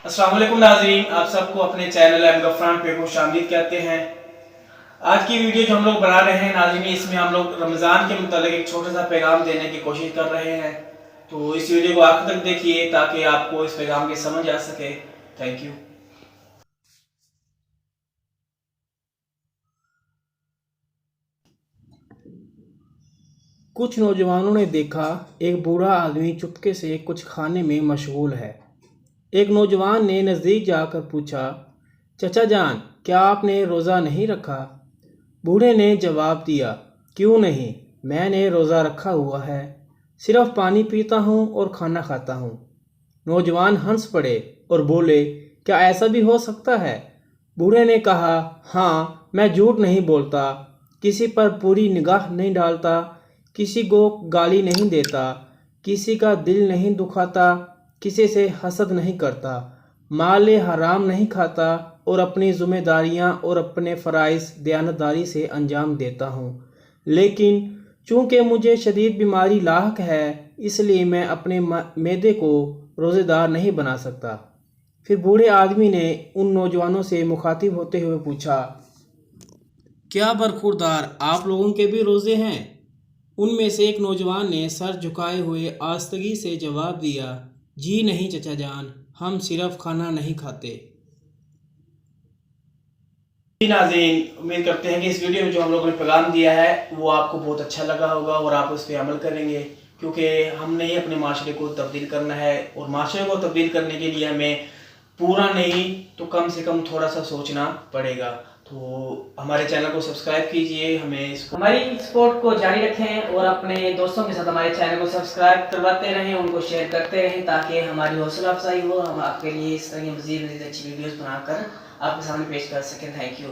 अस्सलाम वालेकुम नाज़रीन, आप सबको अपने चैनल एम गफरान पे खुशामदीद कहते हैं। आज की वीडियो जो हम लोग बना रहे हैं नाज़रीन, इसमें हम लोग रमज़ान के मुतालिक एक छोटा सा पैगाम देने की कोशिश कर रहे हैं। तो इस वीडियो को आखिर तक देखिए ताकि आपको इस पैगाम की समझ आ सके। Thank you. कुछ नौजवानों ने देखा एक बूढ़ा आदमी चुपके से कुछ खाने में मशगूल है। एक नौजवान ने नज़दीक जाकर पूछा, चचा जान, क्या आपने रोज़ा नहीं रखा? बूढ़े ने जवाब दिया, क्यों नहीं, मैंने रोज़ा रखा हुआ है, सिर्फ पानी पीता हूँ और खाना खाता हूँ। नौजवान हंस पड़े और बोले, क्या ऐसा भी हो सकता है? बूढ़े ने कहा, हाँ, मैं झूठ नहीं बोलता, किसी पर पूरी निगाह नहीं डालता, किसी को गाली नहीं देता, किसी का दिल नहीं दुखाता, किसी से हसद नहीं करता, माल हराम नहीं खाता और अपनी ज़िम्मेदारियां और अपने फ़राइज़ दयानतदारी से अंजाम देता हूँ। लेकिन चूँकि मुझे शदीद बीमारी लाहक है, इसलिए मैं अपने मैदे को रोज़ेदार नहीं बना सकता। फिर बूढ़े आदमी ने उन नौजवानों से मुखातिब होते हुए पूछा, क्या बरखुरदार आप लोगों के भी रोज़े हैं? उनमें से एक नौजवान ने सर झुकाए हुए आस्तगी से जवाब दिया, जी नहीं चचा जान, हम सिर्फ खाना नहीं खाते। जी नाज़रीन, उम्मीद करते हैं कि इस वीडियो में जो हम लोगों ने पैगाम दिया है वो आपको बहुत अच्छा लगा होगा और आप उस पर अमल करेंगे, क्योंकि हमने ही अपने माशरे को तब्दील करना है और माशरे को तब्दील करने के लिए हमें पूरा नहीं तो कम से कम थोड़ा सा सोचना पड़ेगा। तो हमारे चैनल को सब्सक्राइब कीजिए, हमारी सपोर्ट को जारी रखें और अपने दोस्तों के साथ हमारे चैनल को सब्सक्राइब करवाते रहें, उनको शेयर करते रहें ताकि हमारी हौसला अफजाई हो, हम आपके लिए इस तरह की मज़ीद अच्छी वीडियोस बनाकर आपके सामने पेश कर सकें। Thank you.